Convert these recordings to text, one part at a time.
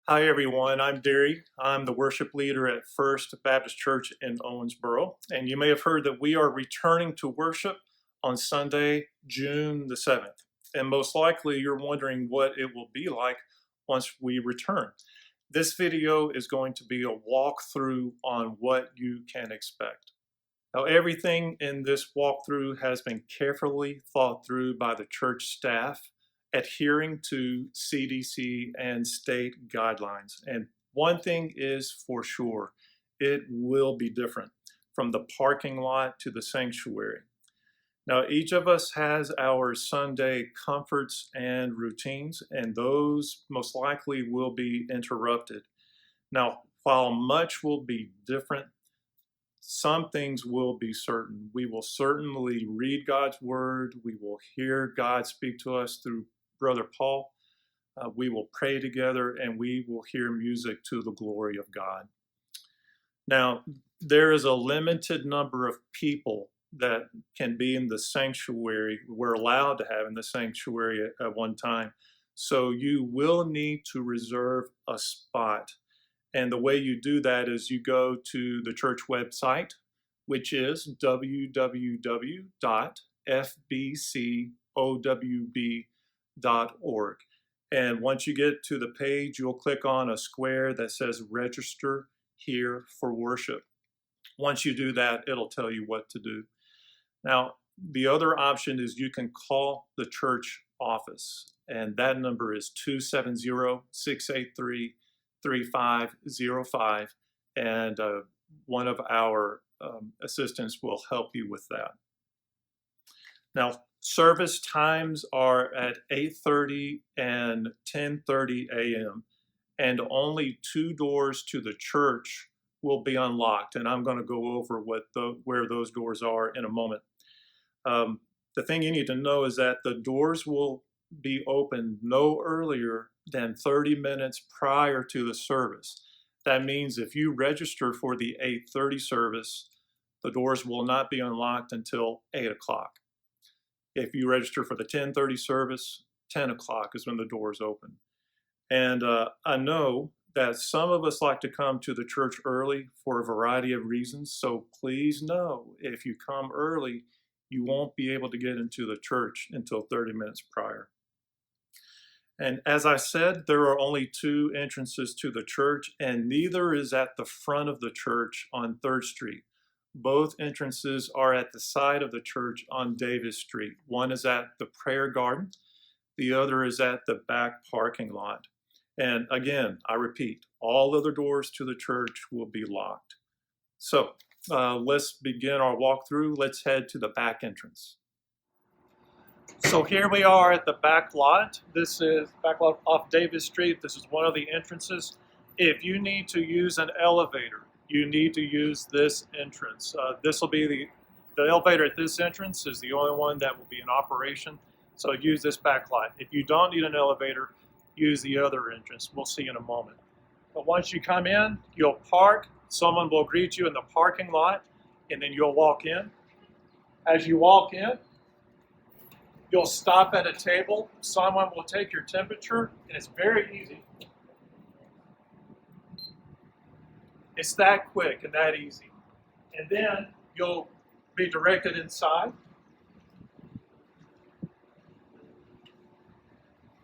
Hi everyone, I'm Derry. I'm the worship leader at First Baptist Church in Owensboro, and you may have heard that we are returning to worship on Sunday, June the 7th. And most likely you're wondering what it will be like once we return. This video is going to be a walkthrough on what you can expect. Now, everything in this walkthrough has been carefully thought through by the church staff, adhering to CDC and state guidelines. And one thing is for sure, it will be different from the parking lot to the sanctuary. Now, each of us has our Sunday comforts and routines, and those most likely will be interrupted. Now, while much will be different, some things will be certain. We will certainly read God's word. We will hear God speak to us through Brother Paul. We will pray together, and we will hear music to the glory of God. Now, there is a limited number of people that can be in the sanctuary, we're allowed to have in the sanctuary at one time. So you will need to reserve a spot. And the way you do that is you go to the church website, which is www.fbcowb.org. And once you get to the page, you'll click on a square that says register here for worship. Once you do that, it'll tell you what to do. Now, the other option is you can call the church office, and that number is 270-683-3505, and one of our assistants will help you with that. Now, service times are at 8:30 and 10:30 a.m., and only 2 doors to the church will be unlocked, and I'm going to go over where those doors are in a moment. The thing you need to know is that the doors will be open no earlier than 30 minutes prior to the service. That means if you register for the 8:30 service, the doors will not be unlocked until 8 o'clock. If you register for the 10:30 service, 10 o'clock is when the doors open. And I know that some of us like to come to the church early for a variety of reasons, so please know if you come early, you won't be able to get into the church until 30 minutes prior. And as I said, there are only 2 entrances to the church, and neither is at the front of the church on 3rd Street. Both entrances are at the side of the church on Daviess Street. One is at the prayer garden, the other is at the back parking lot. And again, I repeat, all other doors to the church will be locked. So let's begin our walkthrough. Let's head to the back entrance. So here we are at the back lot. This is back lot off Daviess Street. This is one of the entrances. If you need to use an elevator, you need to use this entrance. This will be the elevator at this entrance is the only one that will be in operation. So use this back lot. If you don't need an elevator, use the other entrance. We'll see in a moment. But once you come in, you'll park. Someone will greet you in the parking lot, and then you'll walk in. As you walk in, you'll stop at a table. Someone will take your temperature, and it's very easy. It's that quick and that easy. And then you'll be directed inside.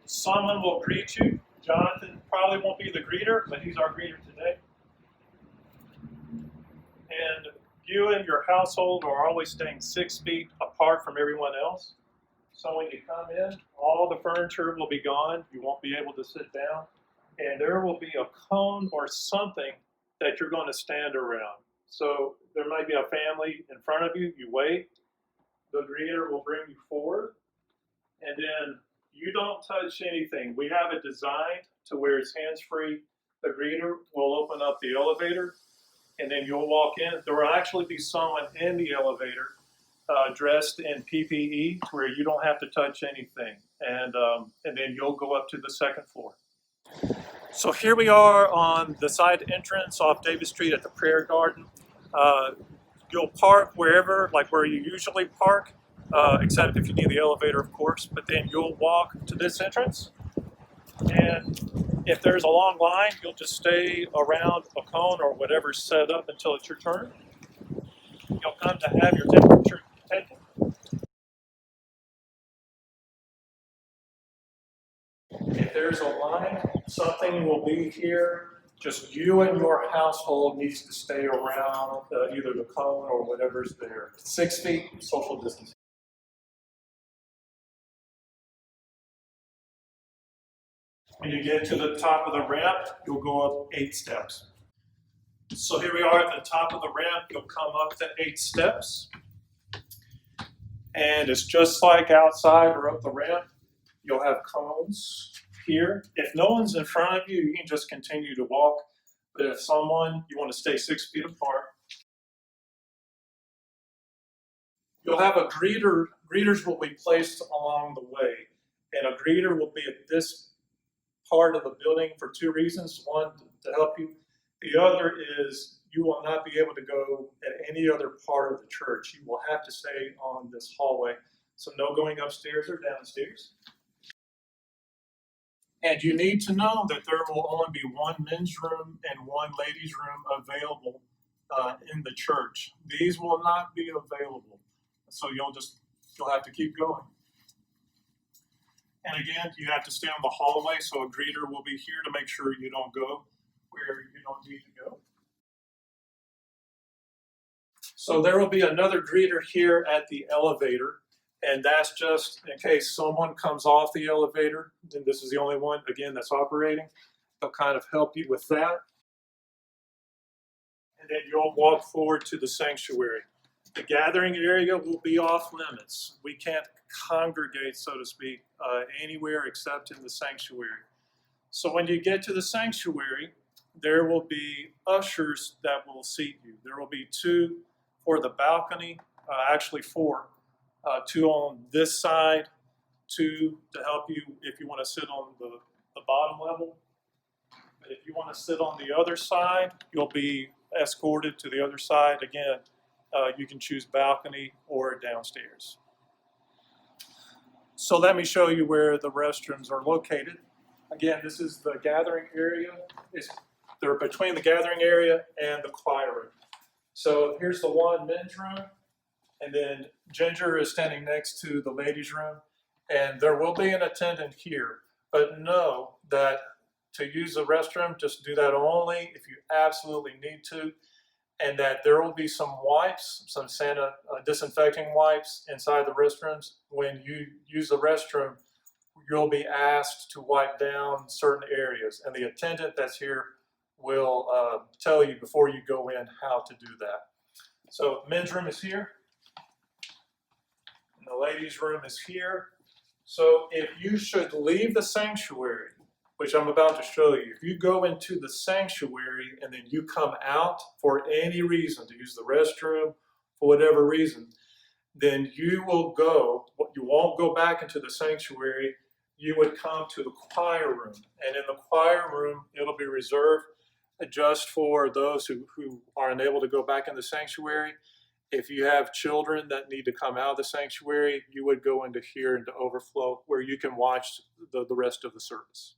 Someone will greet you. Jonathan probably won't be the greeter, but he's our greeter today. And you and your household are always staying 6 feet apart from everyone else. So when you come in, all the furniture will be gone. You won't be able to sit down. And there will be a cone or something that you're going to stand around. So there might be a family in front of you. You wait. The greeter will bring you forward. And then you don't touch anything. We have it designed to where it's hands-free. The greeter will open up the elevator, and then you'll walk in. There will actually be someone in the elevator dressed in PPE to where you don't have to touch anything. And then you'll go up to the 2nd floor. So here we are on the side entrance off Daviess Street at the prayer garden. You'll park wherever, like where you usually park, except if you need the elevator, of course. But then you'll walk to this entrance, and If there's a long line, you'll just stay around a cone or whatever's set up until it's your turn. You'll come to have your temperature taken. If there's a line, something will be here. Just you and your household needs to stay around either the cone or whatever's there. 6 feet social distance. When you get to the top of the ramp, you'll go up 8 steps. So here we are at the top of the ramp. You'll come up to 8 steps. And it's just like outside or up the ramp. You'll have cones here. If no one's in front of you, you can just continue to walk. But if someone, you want to stay 6 feet apart. You'll have a greeter. Greeters will be placed along the way. And a greeter will be at this part of the building for 2 reasons. One, to help you. The other is you will not be able to go at any other part of the church. You will have to stay on this hallway. So no going upstairs or downstairs. And you need to know that there will only be 1 men's room and 1 ladies' room available in the church. These will not be available. So you'll have to keep going. And again, you have to stay on the hallway, so a greeter will be here to make sure you don't go where you don't need to go. So there will be another greeter here at the elevator, and that's just in case someone comes off the elevator, and this is the only one, again, that's operating. They'll kind of help you with that. And then you'll walk forward to the sanctuary. The gathering area will be off limits. We can't congregate, so to speak, anywhere except in the sanctuary. So when you get to the sanctuary, there will be ushers that will seat you. There will be 2 for the balcony, actually 4. 2 on this side, 2 to help you if you want to sit on the bottom level. But if you want to sit on the other side, you'll be escorted to the other side. Again, you can choose balcony or downstairs. So let me show you where the restrooms are located. Again, this is the gathering area. They're between the gathering area and the choir room. So here's the 1 men's room, and then Ginger is standing next to the ladies' room, and there will be an attendant here. But know that to use the restroom, just do that only if you absolutely need to, and that there will be some wipes, some disinfecting wipes inside the restrooms. When you use the restroom, you'll be asked to wipe down certain areas, and the attendant that's here will tell you before you go in how to do that. So men's room is here, and the ladies' room is here. So if you should leave the sanctuary, which I'm about to show you, if you go into the sanctuary and then you come out for any reason, to use the restroom, for whatever reason, then you won't go back into the sanctuary. You would come to the choir room, and in the choir room, it'll be reserved just for those who are unable to go back in the sanctuary. If you have children that need to come out of the sanctuary, you would go into here, into Overflow, where you can watch the rest of the service.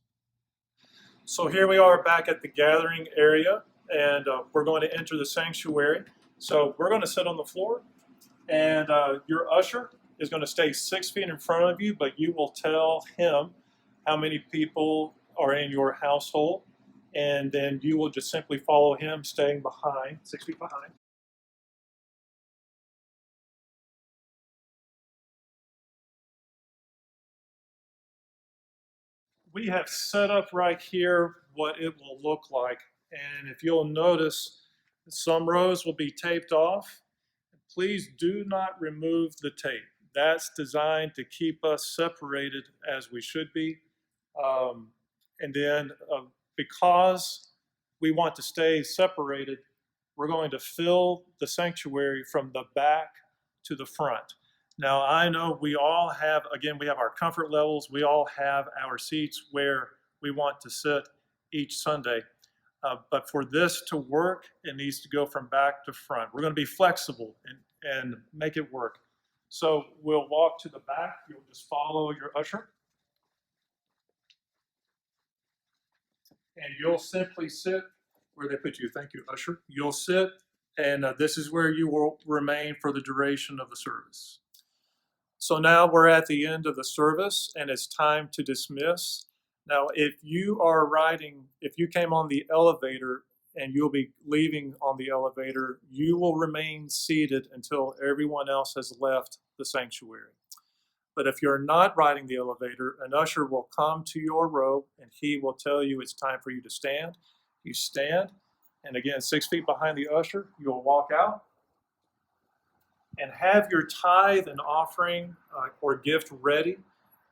So here we are back at the gathering area, and we're going to enter the sanctuary. So we're going to sit on the floor, and your usher is going to stay 6 feet in front of you, but you will tell him how many people are in your household, and then you will just simply follow him, staying behind, 6 feet behind. We have set up right here what it will look like, and if you'll notice, some rows will be taped off. Please do not remove the tape. That's designed to keep us separated as we should be. And then because we want to stay separated, we're going to fill the sanctuary from the back to the front. Now, I know we all have, again, we have our comfort levels. We all have our seats where we want to sit each Sunday. But for this to work, it needs to go from back to front. We're going to be flexible and make it work. So we'll walk to the back. You'll just follow your usher. and you'll simply sit where they put you. Thank you, usher. You'll sit, and this is where you will remain for the duration of the service. So now we're at the end of the service, and it's time to dismiss. Now, if you came on the elevator and you'll be leaving on the elevator, you will remain seated until everyone else has left the sanctuary. But if you're not riding the elevator, an usher will come to your row and he will tell you it's time for you to stand. You stand, and again, 6 feet behind the usher, you'll walk out and have your tithe and offering or gift ready,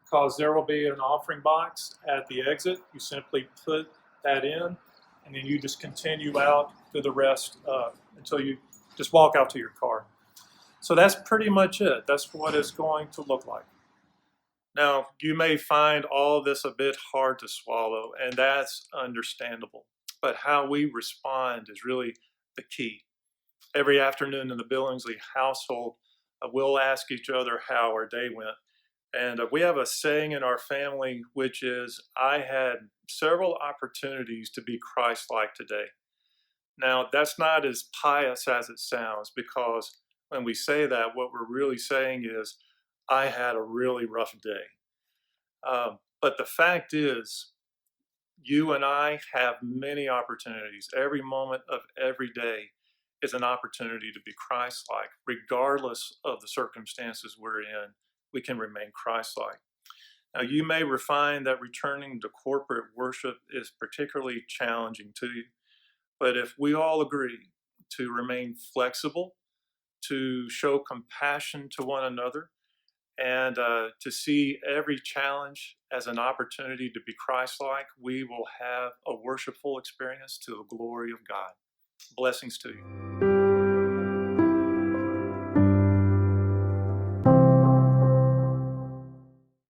because there will be an offering box at the exit. You simply put that in, and then you just continue out through the rest until you just walk out to your car. So that's pretty much it. That's what it's going to look like. Now, you may find all this a bit hard to swallow, and that's understandable. But how we respond is really the key. Every afternoon in the Billingsley household, we'll ask each other how our day went. And we have a saying in our family, which is, I had several opportunities to be Christ-like today. Now, that's not as pious as it sounds, because when we say that, what we're really saying is, I had a really rough day. But the fact is, you and I have many opportunities. Every moment of every day is an opportunity to be Christ-like. Regardless of the circumstances we're in, we can remain Christ-like. Now, you may find that returning to corporate worship is particularly challenging to you, but if we all agree to remain flexible, to show compassion to one another, and to see every challenge as an opportunity to be Christ-like, we will have a worshipful experience to the glory of God. Blessings to you.